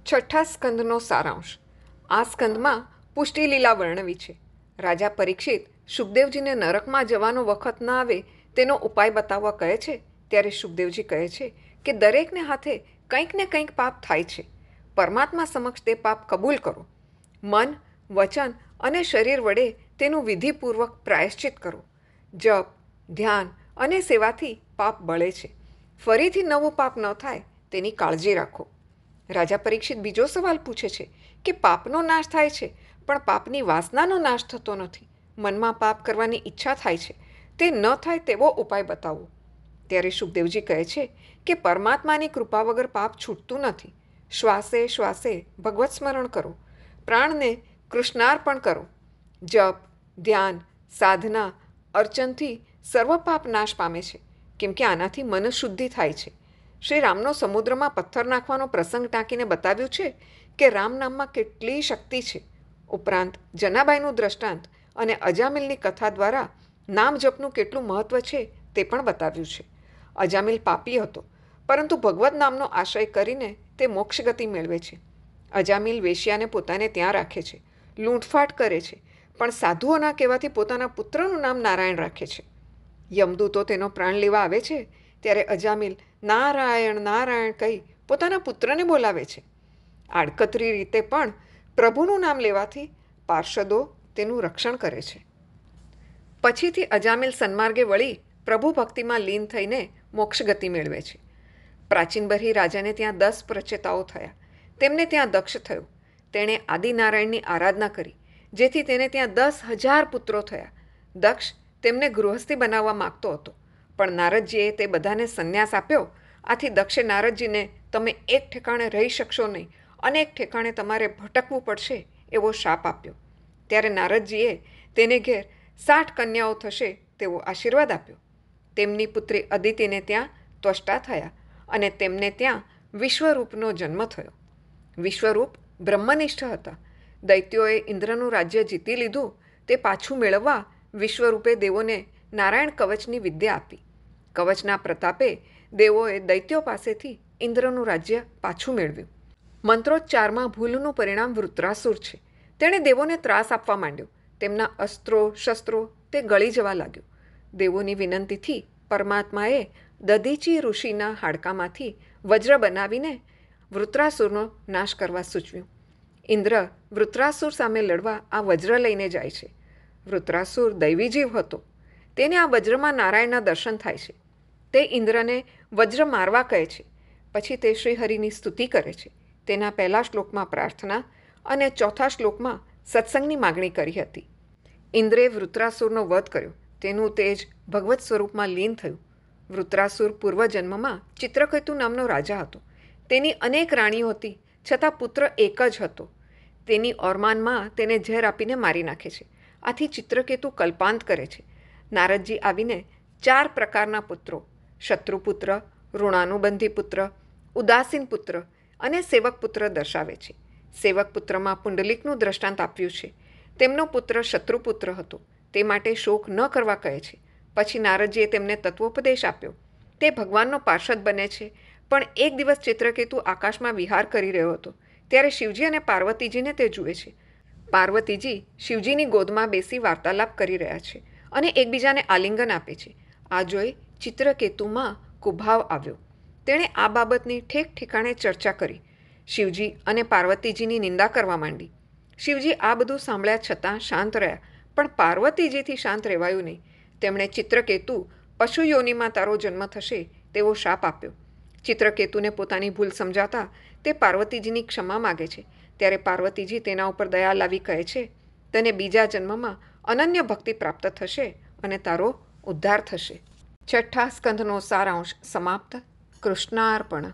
છઠ્ઠા સ્કંદનો સારાંશ. આ સ્કંદમાં પુષ્ટિલીલા વર્ણવી છે. રાજા પરીક્ષિત શુકદેવજીને નરકમાં જવાનો વખત ન આવે તેનો ઉપાય બતાવવા કહે છે ત્યારે શુકદેવજી કહે છે કે દરેકને હાથે કંઈક ને કંઈક પાપ થાય છે. પરમાત્મા સમક્ષ તે પાપ કબૂલ કરો. મન, વચન અને શરીર વડે તેનું વિધિપૂર્વક પ્રાયશ્ચિત કરો. જપ, ધ્યાન અને સેવાથી પાપ બળે છે. ફરીથી નવું પાપ ન થાય તેની કાળજી રાખો. રાજા પરીક્ષિત બીજો સવાલ પૂછે છે કે પાપનો નાશ થાય છે પણ પાપની વાસનાનો નાશ થતો નથી. મનમાં પાપ કરવાની ઈચ્છા થાય છે, તે ન થાય તેવો ઉપાય બતાવો. ત્યારે શુકદેવજી કહે છે કે પરમાત્માની કૃપા વગર પાપ છૂટતું નથી. શ્વાસે શ્વાસે ભગવત સ્મરણ કરો. પ્રાણને કૃષ્ણાર્પણ કરો. જપ, ધ્યાન, સાધના, અર્ચનથી સર્વ પાપ નાશ પામે છે, કેમ કે આનાથી મન શુદ્ધિ થાય છે. શ્રી રામનો સમુદ્રમાં પથ્થર નાખવાનો પ્રસંગ ટાંકીને બતાવ્યું છે કે રામ નામમાં કેટલી શક્તિ છે. ઉપરાંત જનાબાઈનું દ્રષ્ટાંત અને અજામિલની કથા દ્વારા નામ જપનું કેટલું મહત્ત્વ છે તે પણ બતાવ્યું છે. અજામિલ પાપી હતો, પરંતુ ભગવત નામનો આશ્રય કરીને તે મોક્ષગતિ મેળવે છે. અજામિલ વેશ્યાને પોતાને ત્યાં રાખે છે, લૂંટફાટ કરે છે, પણ સાધુઓના કહેવાથી પોતાના પુત્રનું નામ નારાયણ રાખે છે. યમદૂતો તેનો પ્રાણ લેવા આવે છે ત્યારે અજામિલ નારાયણ નારાયણ કહી પોતાના પુત્રને બોલાવે છે. આડકતરી રીતે પણ પ્રભુનું નામ લેવાથી પાર્ષદો તેનું રક્ષણ કરે છે. પછીથી અજામિલ સન્માર્ગે વળી પ્રભુ ભક્તિમાં લીન થઈને મોક્ષગતિ મેળવે છે. પ્રાચીનબર્હી રાજાને ત્યાં 10 પ્રચેતાઓ થયા. તેમને ત્યાં દક્ષ થયો. તેણે આદિનારાયણની આરાધના કરી, જેથી તેને ત્યાં 10,000 પુત્રો થયા. દક્ષ તેમને ગૃહસ્થી બનાવવા માગતો હતો, પણ નારદજીએ તે બધાને સંન્યાસ આપ્યો. આથી દક્ષે નારદજીને તમે એક ઠેકાણે રહી શકશો નહીં, અનેક ઠેકાણે તમારે ભટકવું પડશે એવો શાપ આપ્યો. ત્યારે નારદજીએ તેને ઘેર 60 કન્યાઓ થશે તેવો આશીર્વાદ આપ્યો. તેમની પુત્રી અદિતિને ત્યાં ત્વષ્ટા થયા અને તેમને ત્યાં વિશ્વરૂપનો જન્મ થયો. વિશ્વરૂપ બ્રહ્મનિષ્ઠ હતા. દૈત્યોએ ઇન્દ્રનું રાજ્ય જીતી લીધું તે પાછું મેળવવા વિશ્વરૂપે દેવોને નારાયણ કવચની વિદ્યા આપી. કવચના પ્રતાપે દેવોએ દૈત્યો પાસેથી ઇન્દ્રનું રાજ્ય પાછું મેળવ્યું. મંત્રોચ્ચારમાં ભૂલનું પરિણામ વૃત્રાસુર છે. તેણે દેવોને ત્રાસ આપવા માંડ્યો. તેમના અસ્ત્રો શસ્ત્રો તે ગળી જવા લાગ્યું. દેવોની વિનંતીથી પરમાત્માએ દધીચી ઋષિના હાડકામાંથી વજ્ર બનાવીને વૃત્રાસુરનો નાશ કરવા સૂચવ્યું. ઇન્દ્ર વૃત્રાસુર સામે લડવા આ વજ્ર લઈને જાય છે. વૃત્રાસુર દૈવી જીવ હતો. તેને આ વજ્રમાં નારાયણના દર્શન થાય છે. તે ઇન્દ્રને વજ્ર મારવા કહે છે. પછી તે શ્રીહરિની સ્તુતિ કરે છે. તેના પહેલા શ્લોકમાં પ્રાર્થના અને ચોથા શ્લોકમાં સત્સંગની માગણી કરી હતી. ઇન્દ્રે વૃત્રાસુરનો વધ કર્યો. તેનું તેજ ભગવત સ્વરૂપમાં લીન થયું. વૃત્રાસુર પૂર્વજન્મમાં ચિત્રકેતુ નામનો રાજા હતો. તેની અનેક રાણીઓ હતી, છતાં પુત્ર એક જ હતો. તેની ઓરમાનમાં તેને ઝેર આપીને મારી નાખે છે. આથી ચિત્રકેતુ કલ્પાંત કરે છે. નારદજી આવીને 4 પ્રકારના પુત્રો, શત્રુપુત્ર, ઋણાનુબંધી પુત્ર, ઉદાસીન પુત્ર અને સેવક પુત્ર દર્શાવે છે. સેવક પુત્રમાં પુંડલિકનું દ્રષ્ટાંત આપ્યું છે. તેમનો પુત્ર શત્રુપુત્ર હતો, તે માટે શોક ન કરવા કહે છે. પછી નારદજીએ તેમને તત્વોપદેશ આપ્યો. તે ભગવાનનો પાર્ષદ બને છે. પણ એક દિવસ ચિત્રકેતુ આકાશમાં વિહાર કરી રહ્યો હતો ત્યારે શિવજી અને પાર્વતીજીને તે જુએ છે. પાર્વતીજી શિવજીની ગોદમાં બેસી વાર્તાલાપ કરી રહ્યા છે અને એકબીજાને આલિંગન આપે છે. આ જોઈ ચિત્રકેતુમાં કુભાવ આવ્યો. તેણે આ બાબતની ઠેક ઠેકાણે ચર્ચા કરી. શિવજી અને પાર્વતીજીની નિંદા કરવા માંડી. શિવજી આ બધું સાંભળ્યા છતાં શાંત રહ્યા, પણ પાર્વતીજીથી શાંત રહેવાયું નહીં. તેમણે ચિત્રકેતુ પશુ યોનિમાં તારો જન્મ થશે તેવો શાપ આપ્યો. ચિત્રકેતુને પોતાની ભૂલ સમજાતા તે પાર્વતીજીની ક્ષમા માગે છે. ત્યારે પાર્વતીજી તેના ઉપર દયા લાવી કહે છે, તને બીજા જન્મમાં અનન્ય ભક્તિ પ્રાપ્ત થશે અને તારો ઉદ્ધાર થશે. છઠ્ઠા સ્કંધનો સારાંશ સમાપ્ત. કૃષ્ણાર્પણ.